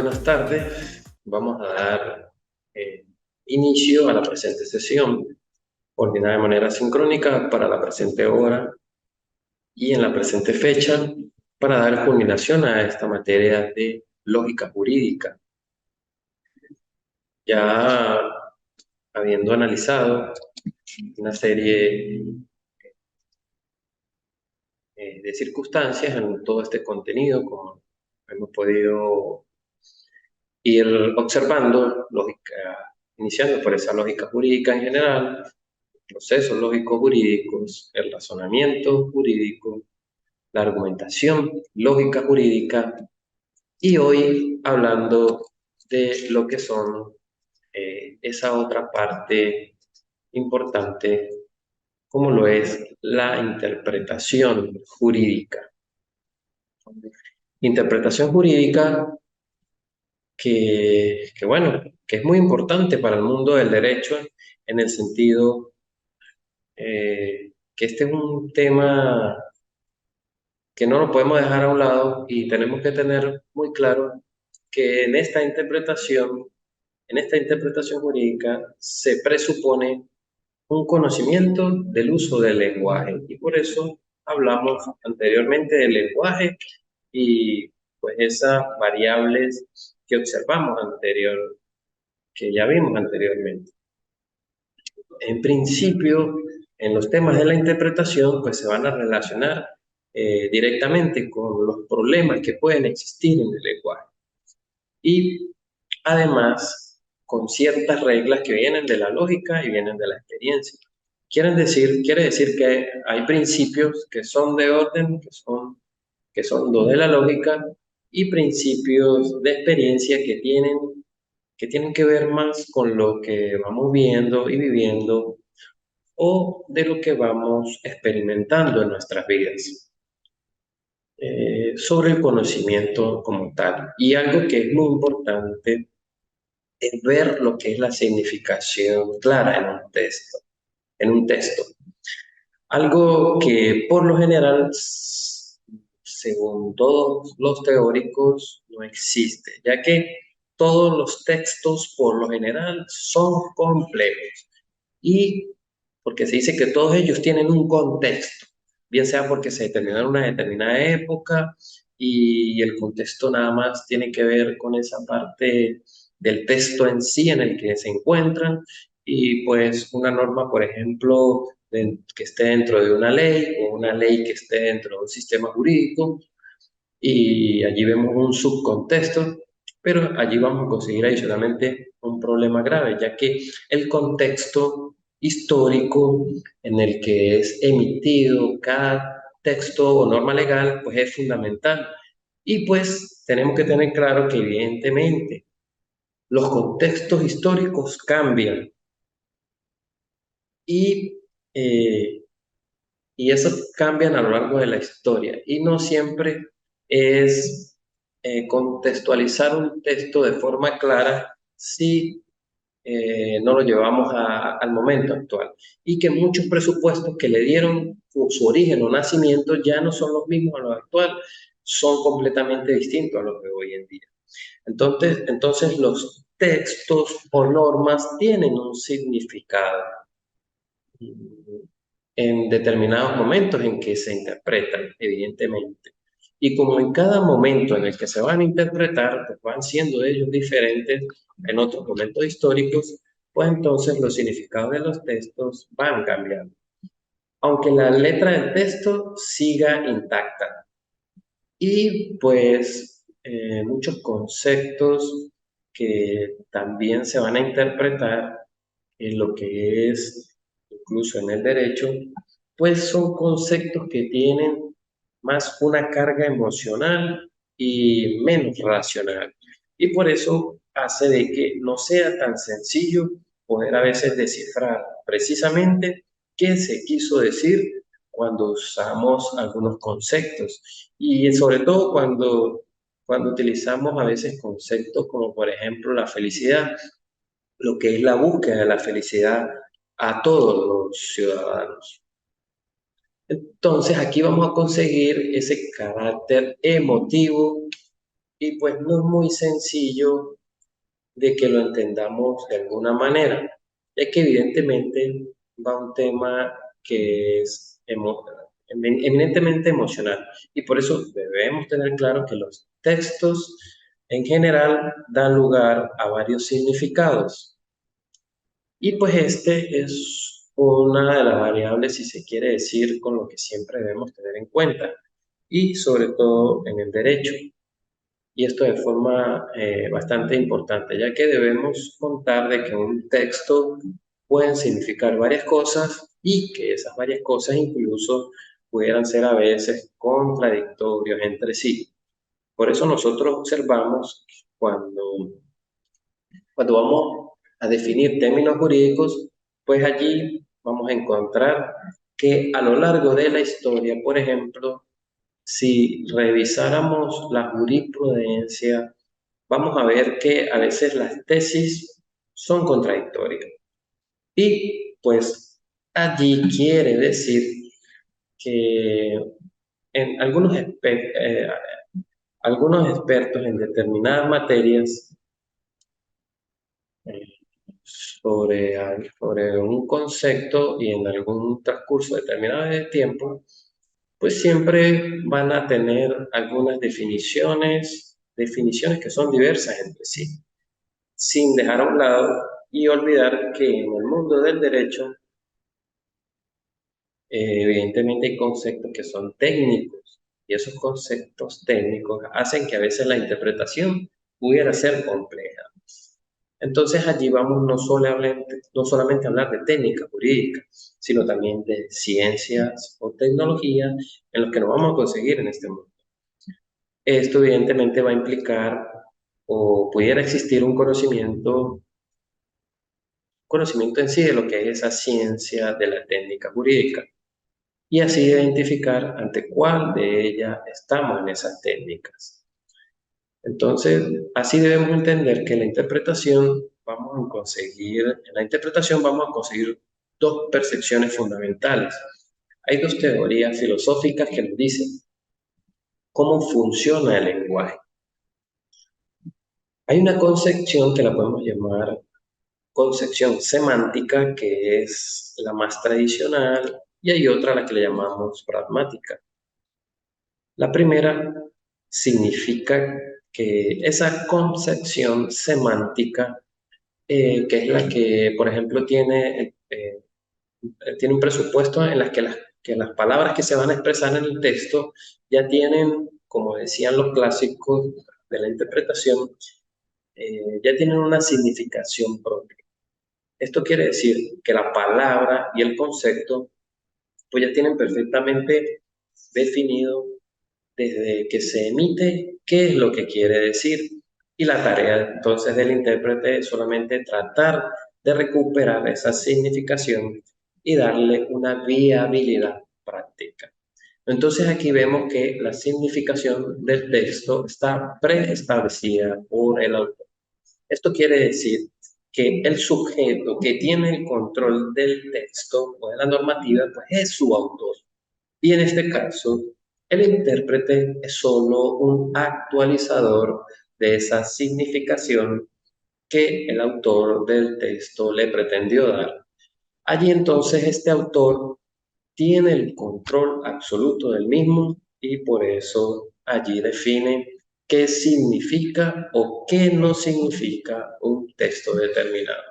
buenas tardes. Vamos a dar eh, inicio a la presente sesión, coordinada de manera sincrónica para la presente hora y en la presente fecha, para dar culminación a esta materia de lógica jurídica. Ya habiendo analizado una serie de circunstancias en todo este contenido, como hemos podido ir observando, iniciando por esa lógica jurídica en general, procesos lógicos jurídicos, el razonamiento jurídico, la argumentación lógica jurídica y hoy hablando de lo que son esa otra parte importante como lo es la interpretación jurídica. Interpretación jurídica bueno, que es muy importante para el mundo del derecho en el sentido que este es un tema que no lo podemos dejar a un lado y tenemos que tener muy claro que en esta interpretación jurídica se presupone un conocimiento del uso del lenguaje y por eso hablamos anteriormente del lenguaje y pues esas variables que observamos que ya vimos anteriormente. En principio, en los temas de la interpretación, pues se van a relacionar directamente con los problemas que pueden existir en el lenguaje y además con ciertas reglas que vienen de la lógica y vienen de la experiencia. Quiere decir que hay principios que son de orden, que son los de la lógica y principios de experiencia que tienen que ver más con lo que vamos viendo y viviendo o de lo que vamos experimentando en nuestras vidas, sobre el conocimiento como tal. Y algo que es muy importante es ver lo que es la significación clara en un texto, en un texto. Algo que por lo general, según todos los teóricos, no existe, ya que todos los textos por lo general son complejos y porque se dice que todos ellos tienen un contexto, bien sea porque se determinó en una determinada época y el contexto nada más tiene que ver con esa parte del texto en sí en el que se encuentran y pues una norma, por ejemplo, que esté dentro de una ley o una ley que esté dentro de un sistema jurídico y allí vemos un subcontexto, pero allí vamos a conseguir adicionalmente un problema grave, ya que el contexto histórico en el que es emitido cada texto o norma legal, pues es fundamental. Y pues tenemos que tener claro que evidentemente los contextos históricos cambian y, eh, y esos cambian a lo largo de la historia y no siempre es contextualizar un texto de forma clara si no lo llevamos al momento actual y que muchos presupuestos que le dieron su origen o nacimiento ya no son los mismos a los actuales, son completamente distintos a los de hoy en día. Entonces los textos o normas tienen un significado en determinados momentos en que se interpretan, evidentemente. Y como en cada momento en el que se van a interpretar, pues van siendo ellos diferentes en otros momentos históricos, pues entonces los significados de los textos van cambiando. Aunque la letra del texto siga intacta. Y pues muchos conceptos que también se van a interpretar en lo que es incluso en el derecho, pues son conceptos que tienen más una carga emocional y menos racional. Y por eso hace de que no sea tan sencillo poder a veces descifrar precisamente qué se quiso decir cuando usamos algunos conceptos. Y sobre todo cuando utilizamos a veces conceptos como por ejemplo la felicidad, lo que es la búsqueda de la felicidad a todos los ciudadanos. Entonces aquí vamos a conseguir ese carácter emotivo y pues no es muy sencillo de que lo entendamos de alguna manera, ya que evidentemente va un tema que es eminentemente emocional y por eso debemos tener claro que los textos en general dan lugar a varios significados y pues este es una de las variables, si se quiere decir, con lo que siempre debemos tener en cuenta y sobre todo en el derecho. Y esto de forma bastante importante, ya que debemos contar de que un texto pueden significar varias cosas y que esas varias cosas incluso pudieran ser a veces contradictorios entre sí. Por eso nosotros observamos cuando vamos a definir términos jurídicos, pues allí vamos a encontrar que a lo largo de la historia, por ejemplo, si revisáramos la jurisprudencia, vamos a ver que a veces las tesis son contradictorias. Y pues allí quiere decir que en algunos expertos en determinadas materias eh, sobre un concepto y en algún transcurso determinado de tiempo, pues siempre van a tener algunas definiciones que son diversas entre sí, sin dejar a un lado y olvidar que en el mundo del derecho, evidentemente hay conceptos que son técnicos y esos conceptos técnicos hacen que a veces la interpretación pudiera ser compleja. Entonces allí vamos no solamente a hablar de técnica jurídica, sino también de ciencias o tecnología en los que nos vamos a conseguir en este mundo. Esto evidentemente va a implicar o pudiera existir un conocimiento en sí de lo que es esa ciencia de la técnica jurídica y así identificar ante cuál de ellas estamos en esas técnicas. Entonces, así debemos entender que en la interpretación vamos a conseguir dos percepciones fundamentales. Hay dos teorías filosóficas que nos dicen cómo funciona el lenguaje. Hay una concepción que la podemos llamar concepción semántica, que es la más tradicional, y hay otra a la que le llamamos pragmática. La primera significa que esa concepción semántica, que es la que, por ejemplo, tiene un presupuesto en las que las palabras que se van a expresar en el texto ya tienen, como decían los clásicos de la interpretación, ya tienen una significación propia. Esto quiere decir que la palabra y el concepto pues ya tienen perfectamente definido desde que se emite qué es lo que quiere decir. Y la tarea entonces del intérprete es solamente tratar de recuperar esa significación y darle una viabilidad práctica. Entonces aquí vemos que la significación del texto está preestablecida por el autor. Esto quiere decir que el sujeto que tiene el control del texto o de la normativa, pues es su autor. Y en este caso, el intérprete es solo un actualizador de esa significación que el autor del texto le pretendió dar. Allí entonces este autor tiene el control absoluto del mismo y por eso allí define qué significa o qué no significa un texto determinado.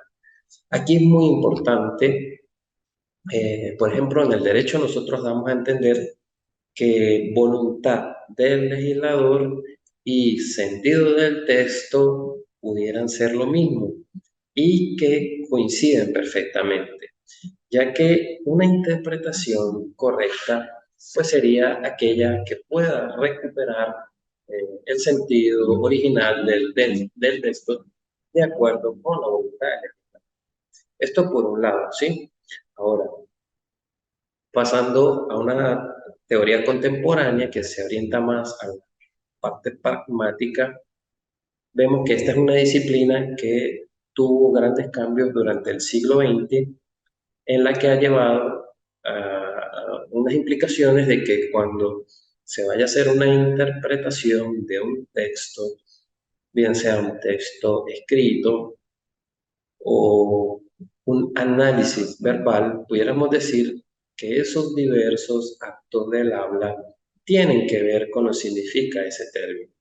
Aquí es muy importante, por ejemplo, en el derecho nosotros damos a entender que voluntad del legislador y sentido del texto pudieran ser lo mismo y que coinciden perfectamente, ya que una interpretación correcta pues sería aquella que pueda recuperar el sentido original del texto de acuerdo con la voluntad del legislador. Esto por un lado, ¿sí? Ahora, pasando a una teoría contemporánea que se orienta más a la parte pragmática, vemos que esta es una disciplina que tuvo grandes cambios durante el siglo XX, en la que ha llevado a unas implicaciones de que cuando se vaya a hacer una interpretación de un texto, bien sea un texto escrito o un análisis verbal, pudiéramos decir que esos diversos actos del habla tienen que ver con lo que significa ese término.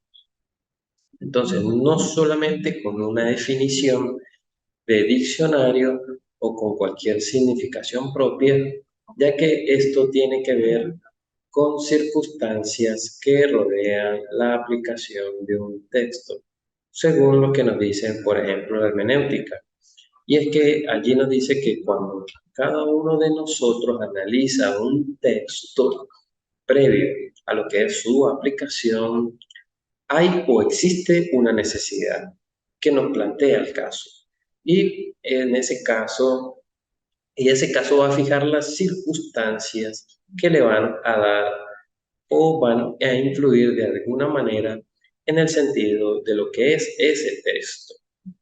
Entonces, no solamente con una definición de diccionario o con cualquier significación propia, ya que esto tiene que ver con circunstancias que rodean la aplicación de un texto, según lo que nos dicen, por ejemplo, la hermenéutica. Y es que allí nos dice que cuando cada uno de nosotros analiza un texto previo a lo que es su aplicación, hay o existe una necesidad que nos plantea el caso. Y ese caso va a fijar las circunstancias que le van a dar o van a influir de alguna manera en el sentido de lo que es ese texto.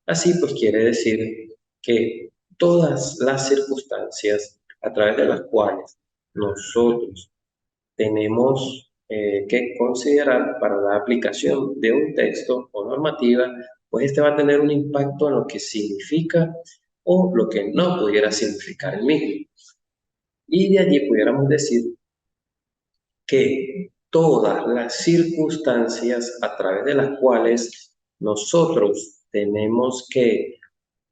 Así pues quiere decir que todas las circunstancias a través de las cuales nosotros tenemos que considerar para la aplicación de un texto o normativa, pues este va a tener un impacto en lo que significa o lo que no pudiera significar el mismo. Y de allí pudiéramos decir que todas las circunstancias a través de las cuales nosotros tenemos que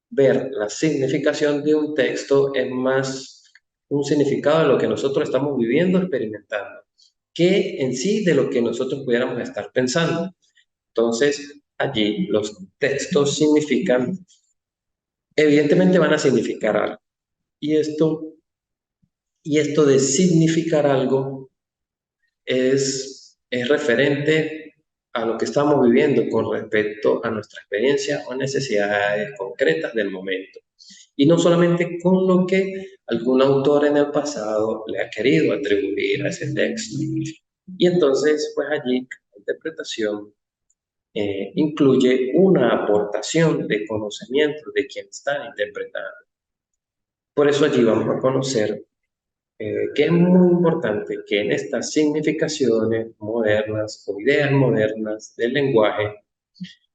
ver la significación de un texto es más un significado de lo que nosotros estamos viviendo, experimentando, que en sí de lo que nosotros pudiéramos estar pensando. Entonces, allí los textos significan, evidentemente van a significar algo. Y esto de significar algo es referente a lo que estamos viviendo con respecto a nuestra experiencia o necesidades concretas del momento. Y no solamente con lo que algún autor en el pasado le ha querido atribuir a ese texto. Y entonces, pues allí la interpretación incluye una aportación de conocimiento de quien está interpretando. Por eso allí vamos a conocer que es muy importante que en estas significaciones modernas o ideas modernas del lenguaje,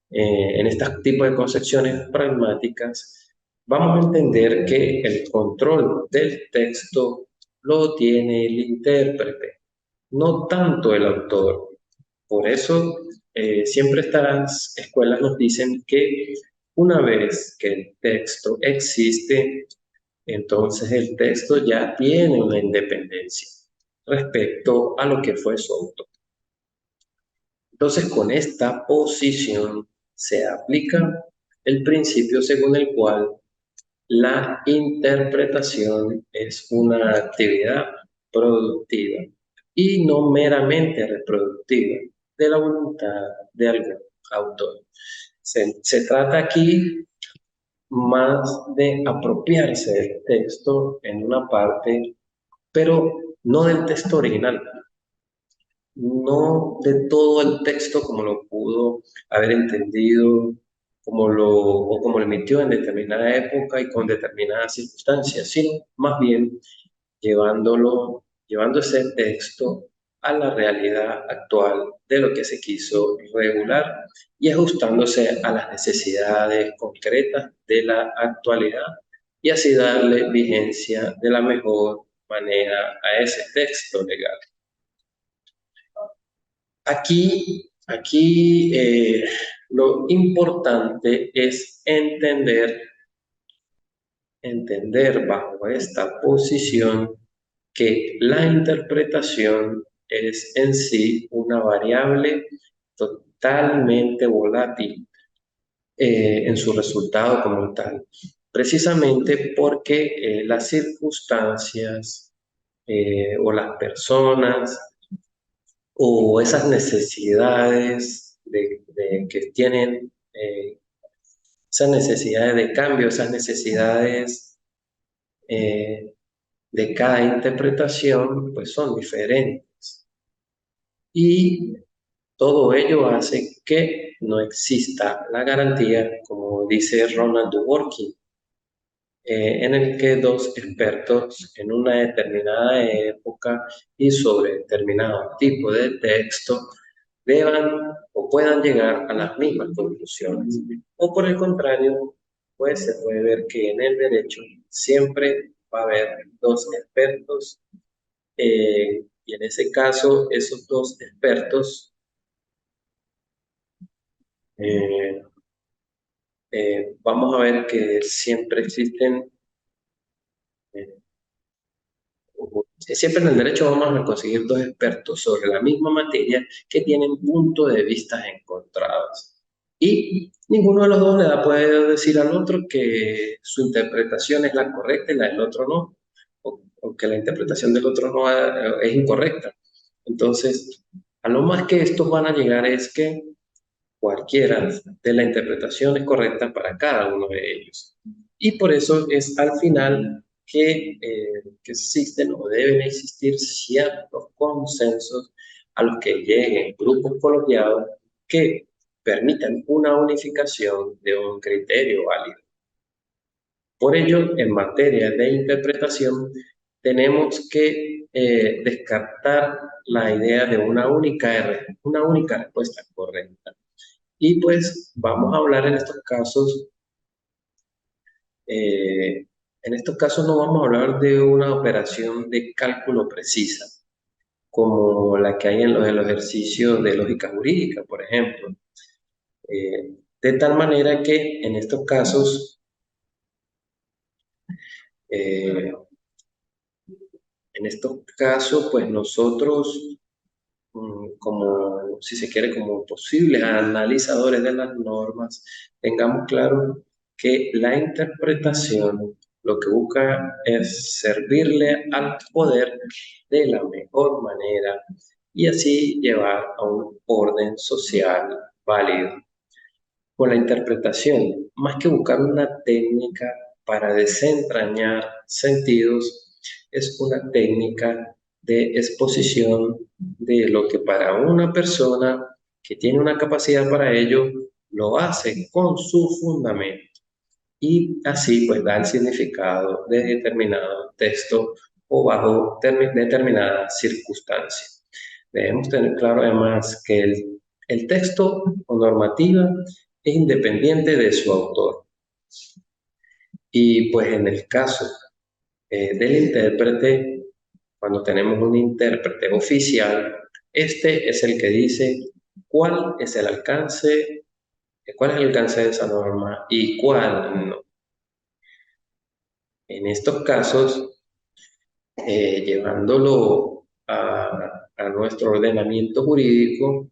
en este tipo de concepciones pragmáticas, vamos a entender que el control del texto lo tiene el intérprete, no tanto el autor. Por eso, siempre estas escuelas nos dicen que una vez que el texto existe, entonces el texto ya tiene una independencia respecto a lo que fue su autor. Entonces, con esta posición se aplica el principio según el cual la interpretación es una actividad productiva y no meramente reproductiva de la voluntad de algún autor. Se trata aquí más de apropiarse del texto en una parte, pero no del texto original, no de todo el texto como lo pudo haber entendido, como lo emitió en determinada época y con determinadas circunstancias, sino más bien llevando ese texto a la realidad actual de lo que se quiso regular y ajustándose a las necesidades concretas de la actualidad y así darle vigencia de la mejor manera a ese texto legal. Aquí lo importante es entender bajo esta posición que la interpretación es en sí una variable totalmente volátil en su resultado como tal, precisamente porque las circunstancias o las personas o esas necesidades que tienen, esas necesidades de cambio, esas necesidades eh, de cada interpretación, pues son diferentes. Y todo ello hace que no exista la garantía, como dice Ronald Dworkin, en el que dos expertos en una determinada época y sobre determinado tipo de texto deban o puedan llegar a las mismas conclusiones. O por el contrario, pues se puede ver que en el derecho siempre va a haber dos expertos y en ese caso esos dos expertos eh, vamos a ver que siempre existen, eh, siempre en el derecho vamos a conseguir dos expertos sobre la misma materia que tienen puntos de vista encontrados. Y ninguno de los dos puede decir al otro que su interpretación es la correcta y la del otro no, o que la interpretación del otro no es incorrecta. Entonces, a lo más que estos van a llegar es que cualquiera de la interpretación es correcta para cada uno de ellos. Y por eso es al final que existen o deben existir ciertos consensos a los que lleguen grupos colegiados que permitan una unificación de un criterio válido. Por ello, en materia de interpretación, tenemos que descartar la idea de una única respuesta correcta. Y pues vamos a hablar en estos casos no vamos a hablar de una operación de cálculo precisa, como la que hay en los ejercicios de lógica jurídica, por ejemplo. De tal manera que eh, en estos casos, pues nosotros como, si se quiere, como posibles analizadores de las normas, tengamos claro que la interpretación lo que busca es servirle al poder de la mejor manera y así llevar a un orden social válido. Con la interpretación, más que buscar una técnica para desentrañar sentidos, es una técnica de exposición de lo que para una persona que tiene una capacidad para ello, lo hace con su fundamento y así pues da el significado de determinado texto o bajo determinada circunstancia. Debemos tener claro además que el texto o normativa es independiente de su autor. Y pues en el caso del intérprete, cuando tenemos un intérprete oficial, este es el que dice cuál es el alcance de esa norma y cuál no. En estos casos, llevándolo a nuestro ordenamiento jurídico,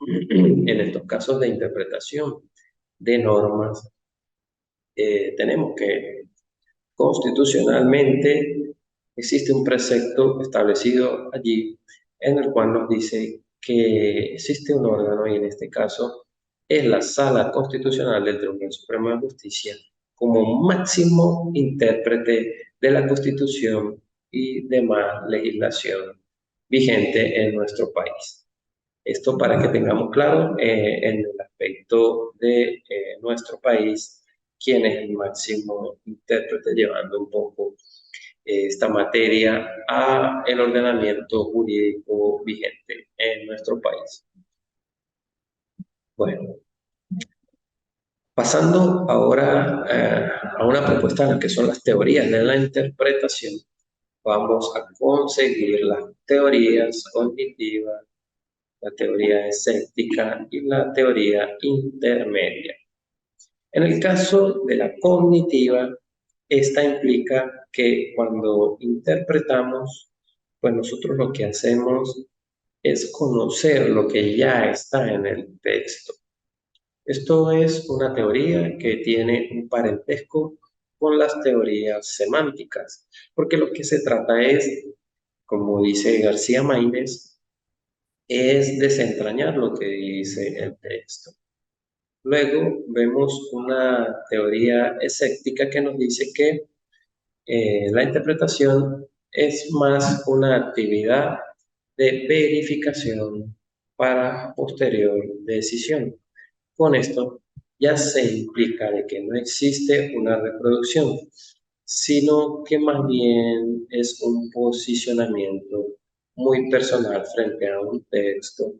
en estos casos de interpretación de normas, tenemos que constitucionalmente existe un precepto establecido allí en el cual nos dice que existe un órgano y en este caso es la Sala Constitucional del Tribunal Supremo de Justicia como máximo intérprete de la Constitución y demás legislación vigente en nuestro país. Esto para que tengamos claro en el aspecto de nuestro país, quién es el máximo intérprete llevando un poco esta materia a el ordenamiento jurídico vigente en nuestro país. Bueno, pasando ahora a una propuesta en la que son las teorías de la interpretación, vamos a conseguir las teorías cognitivas, la teoría escéptica y la teoría intermedia. En el caso de la cognitiva, esta implica que cuando interpretamos, pues nosotros lo que hacemos es conocer lo que ya está en el texto. Esto es una teoría que tiene un parentesco con las teorías semánticas, porque lo que se trata es, como dice García Maínez, es desentrañar lo que dice el texto. Luego vemos una teoría escéptica que nos dice que la interpretación es más una actividad de verificación para posterior decisión. Con esto ya se implica de que no existe una reproducción, sino que más bien es un posicionamiento muy personal frente a un texto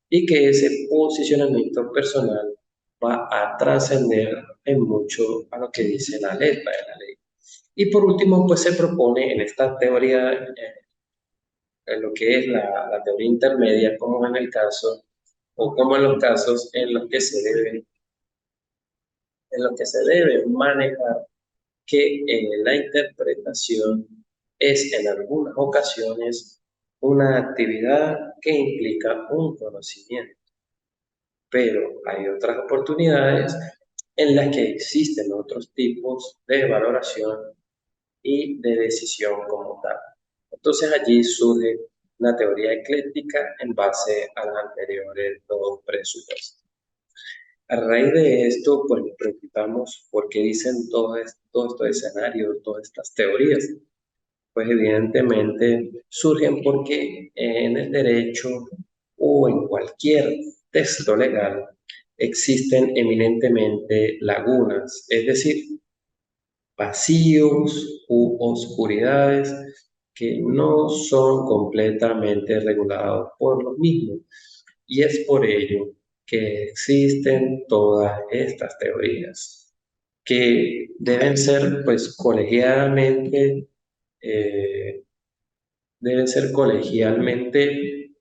y que ese posicionamiento personal va a trascender en mucho a lo que dice la letra de la ley. Y por último, pues se propone en esta teoría, en lo que es la teoría intermedia, como en el caso, o como en los casos en los que se debe manejar que la interpretación es en algunas ocasiones una actividad que implica un conocimiento, pero hay otras oportunidades en las que existen otros tipos de valoración y de decisión como tal. Entonces allí surge la teoría ecléctica en base a las anteriores dos presupuestos. A raíz de esto, pues nos preguntamos por qué dicen todos estos escenarios, todas estas teorías. Pues evidentemente surgen porque en el derecho o en cualquier texto legal existen eminentemente lagunas, es decir, vacíos u oscuridades que no son completamente regulados por los mismos. Y es por ello que existen todas estas teorías que deben ser pues eh, deben ser colegialmente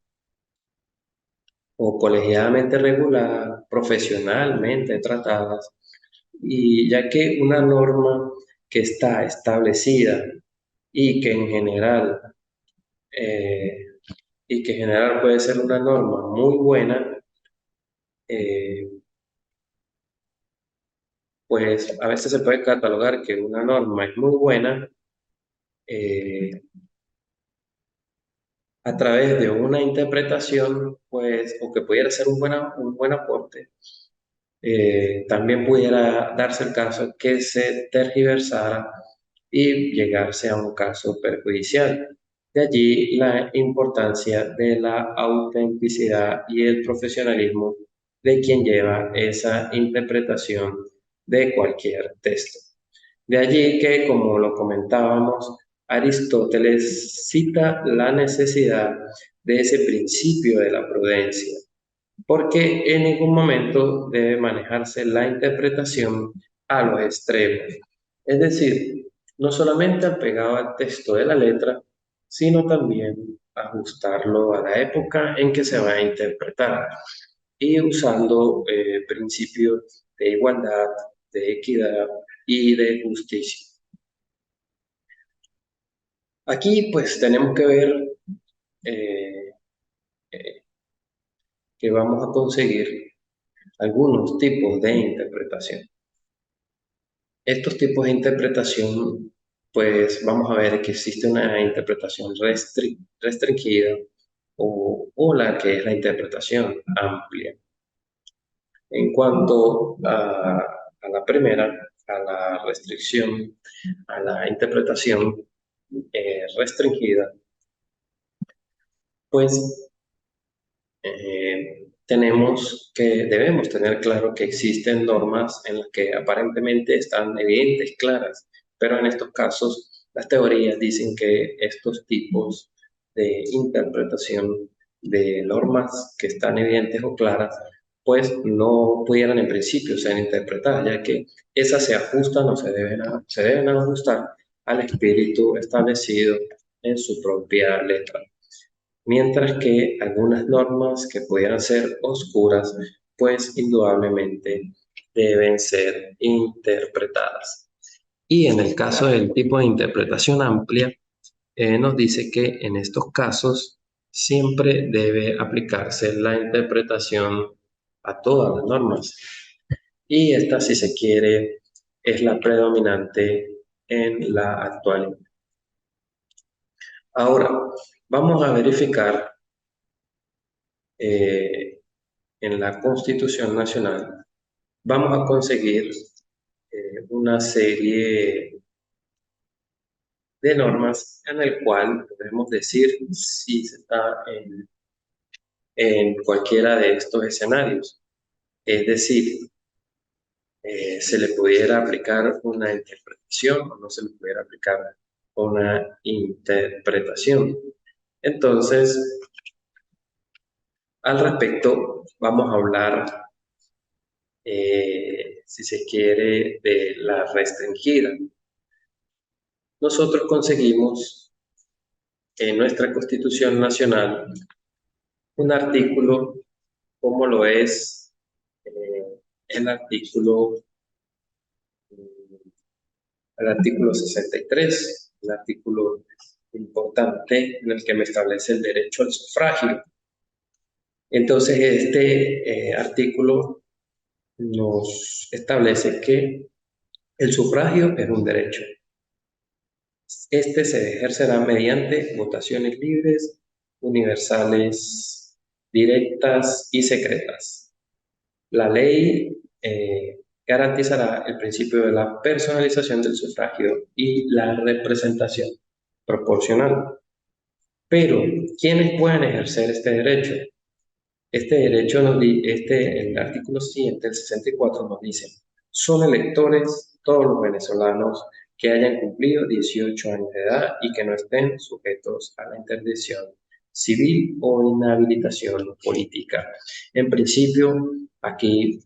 o colegiadamente reguladas, profesionalmente tratadas, y ya que una norma que está establecida y que en general eh, puede ser una norma muy buena, eh, pues a veces se puede catalogar que una norma es muy buena eh, a través de una interpretación, pues, o que pudiera ser un buen aporte. También pudiera darse el caso que se tergiversara y llegarse a un caso perjudicial. De allí la importancia de la autenticidad y el profesionalismo de quien lleva esa interpretación de cualquier texto. De allí que, como lo comentábamos, Aristóteles cita la necesidad de ese principio de la prudencia, porque en ningún momento debe manejarse la interpretación a los extremos. Es decir, no solamente apegado al texto de la letra, sino también ajustarlo a la época en que se va a interpretar y usando principios de igualdad, de equidad y de justicia. Aquí pues tenemos que ver eh, eh, que vamos a conseguir algunos tipos de interpretación. Estos tipos de interpretación, pues vamos a ver que existe una interpretación restringida o la que es la interpretación amplia. En cuanto a la primera, a la restricción, a la interpretación restringida, pues debemos tener claro que existen normas en las que aparentemente están evidentes, claras, pero en estos casos las teorías dicen que estos tipos de interpretación de normas que están evidentes o claras, pues no pudieran en principio ser interpretadas, ya que esas se ajustan o se deben ajustar al espíritu establecido en su propia letra, mientras que algunas normas que pudieran ser oscuras, pues indudablemente deben ser interpretadas. Y en el caso del tipo de interpretación amplia, nos dice que en estos casos siempre debe aplicarse la interpretación a todas las normas. Y esta, si se quiere, es la predominante en la actualidad. Ahora, vamos a verificar eh, en la Constitución Nacional, vamos a conseguir una serie de normas en el cual podemos decir si se está en cualquiera de estos escenarios. Es decir, se le pudiera aplicar una interpretación o no se le pudiera aplicar una interpretación. Entonces, Al respecto, vamos a hablar, si se quiere, de la restringida. Nosotros conseguimos en nuestra Constitución Nacional un artículo como lo es el artículo, el artículo 63, un artículo importante en el que me establece el derecho al sufragio. Entonces, este artículo nos establece que el sufragio es un derecho. Este se ejercerá mediante votaciones libres, universales, directas y secretas. La ley garantizará el principio de la personalización del sufragio y la representación proporcional. Pero, ¿quiénes pueden ejercer este derecho? Este derecho, el artículo siguiente, el 64, nos dice, son electores todos los venezolanos que hayan cumplido 18 años de edad y que no estén sujetos a la interdicción civil o inhabilitación política. En principio, aquí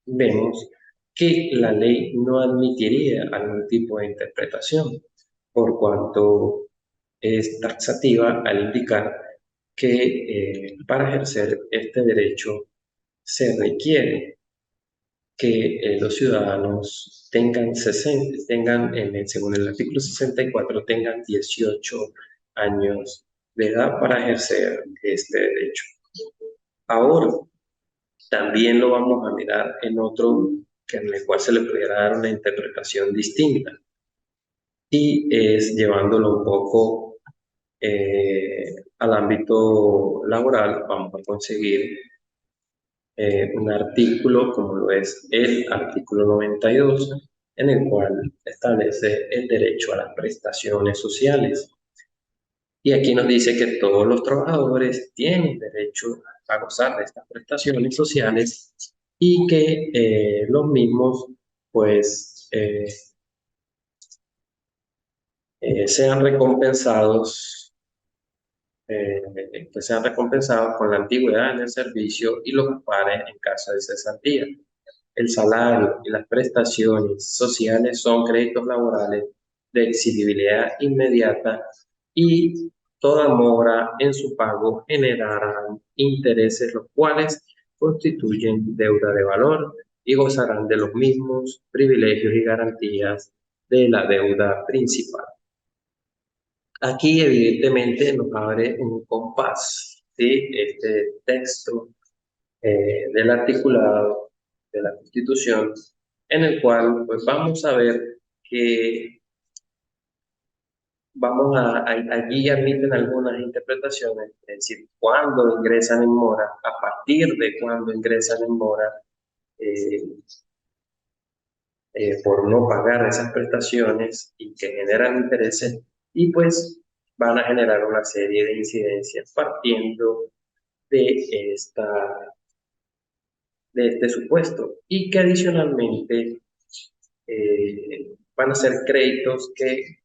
vemos que la ley no admitiría algún tipo de interpretación, por cuanto es taxativa al indicar que para ejercer este derecho se requiere que los ciudadanos según el artículo 64, tengan 18 años de edad para ejercer este derecho. Ahora, también lo vamos a mirar en otro en el cual se le pudiera dar una interpretación distinta y es llevándolo un poco al ámbito laboral. Vamos a conseguir un artículo como lo es el artículo 92, en el cual establece el derecho a las prestaciones sociales. Y aquí nos dice que todos los trabajadores tienen derecho a gozar de estas prestaciones sociales y que los mismos, pues, sean recompensados, con la antigüedad en el servicio y los pares en caso de cesantía. El salario y las prestaciones sociales son créditos laborales de exigibilidad inmediata y toda mora en su pago generarán intereses los cuales constituyen deuda de valor y gozarán de los mismos privilegios y garantías de la deuda principal. Aquí evidentemente nos abre un compás, ¿sí? Este texto del articulado de la Constitución, en el cual pues vamos a ver que allí admiten algunas interpretaciones, es decir, cuándo ingresan en mora, a partir de cuándo ingresan en mora eh, por no pagar esas prestaciones y que generan intereses y pues van a generar una serie de incidencias partiendo de de este supuesto y que adicionalmente van a ser créditos que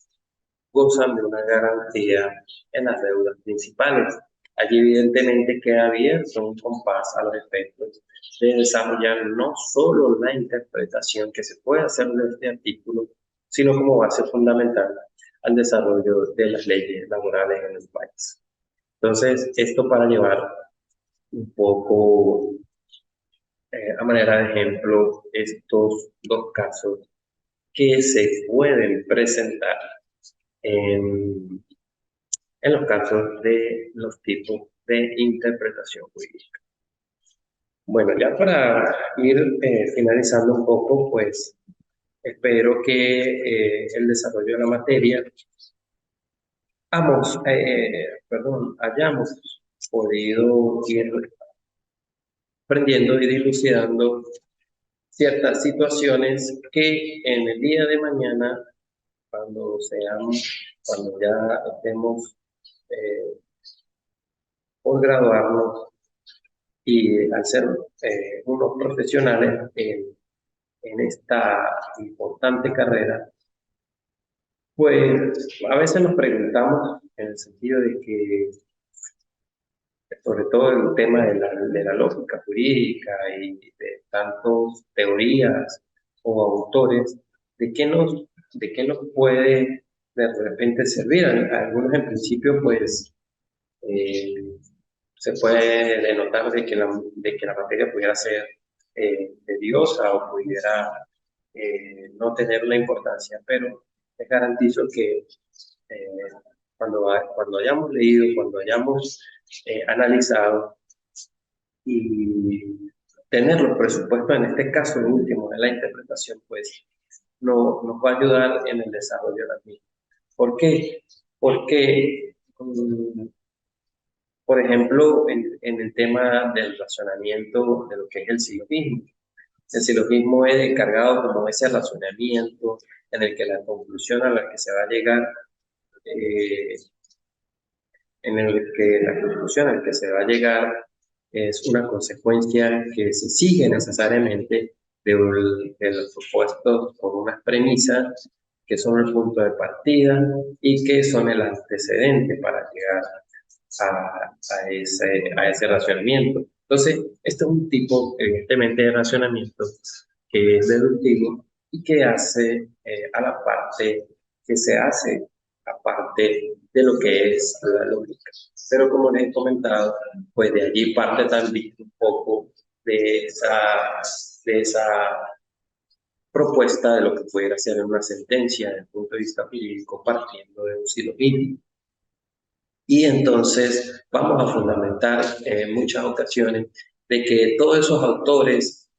gozan de una garantía en las deudas principales. Allí evidentemente queda abierto un compás a los efectos de desarrollar no solo la interpretación que se puede hacer de este artículo, sino como base fundamental al desarrollo de las leyes laborales en el país. Entonces, esto para llevar un poco a manera de ejemplo estos dos casos que se pueden presentar en, en los casos de los tipos de interpretación jurídica. Bueno, ya para ir finalizando un poco, pues espero que el desarrollo de la materia hayamos podido ir aprendiendo y dilucidando ciertas situaciones que en el día de mañana, cuando ya estemos por graduarnos y al ser unos profesionales en esta importante carrera, pues a veces nos preguntamos en el sentido de que sobre todo el tema de la lógica jurídica y de tantas teorías o autores, de qué nos puede de repente servir. Algunos en principio, pues, eh, se puede denotar de que la materia pudiera ser tediosa o pudiera no tener la importancia, pero les garantizo que eh, cuando hayamos leído, cuando hayamos analizado y tener los presupuestos, en este caso el último de la interpretación, pues nos va a ayudar en el desarrollo de la misma. ¿Por qué? Porque, por ejemplo, en el tema del razonamiento de lo que es el silogismo. El silogismo es encargado como ese razonamiento en el que la conclusión a la que se va a llegar, eh, en el que la conclusión a la que se va a llegar es una consecuencia que se sigue necesariamente de los supuestos con unas premisas que son el punto de partida y que son el antecedente para llegar a ese racionamiento. Entonces, este es un tipo, evidentemente, de racionamiento que es deductivo y que hace a la parte, que se hace aparte de lo que es la lógica. Pero como les he comentado, pues de allí parte también un poco de esa propuesta de lo que pudiera ser una sentencia desde el punto de vista jurídico partiendo de un silogismo. Y entonces vamos a fundamentar en muchas ocasiones de que todos esos autores,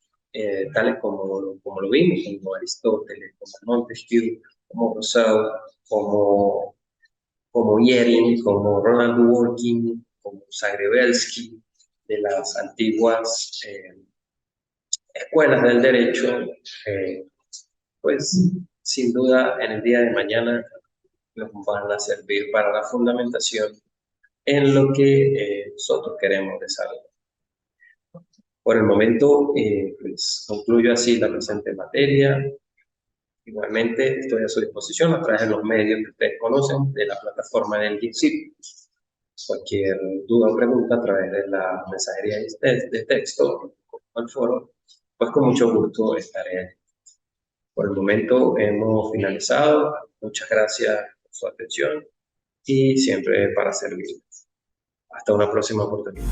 tales como lo vimos, como Aristóteles, como Montesquieu, como Rousseau, como Yering, como Ronald Dworkin, como Zagrebelsky, de las antiguas escuelas del derecho, pues sin duda en el día de mañana nos van a servir para la fundamentación en lo que nosotros queremos desarrollar. Por el momento, pues concluyo así la presente materia. Igualmente, estoy a su disposición a través de los medios que ustedes conocen, de la plataforma del GitSip. Cualquier duda o pregunta a través de la mensajería de texto al foro, pues con mucho gusto estaré allí. Por el momento hemos finalizado. Muchas gracias por su atención y siempre para servir. Hasta una próxima oportunidad.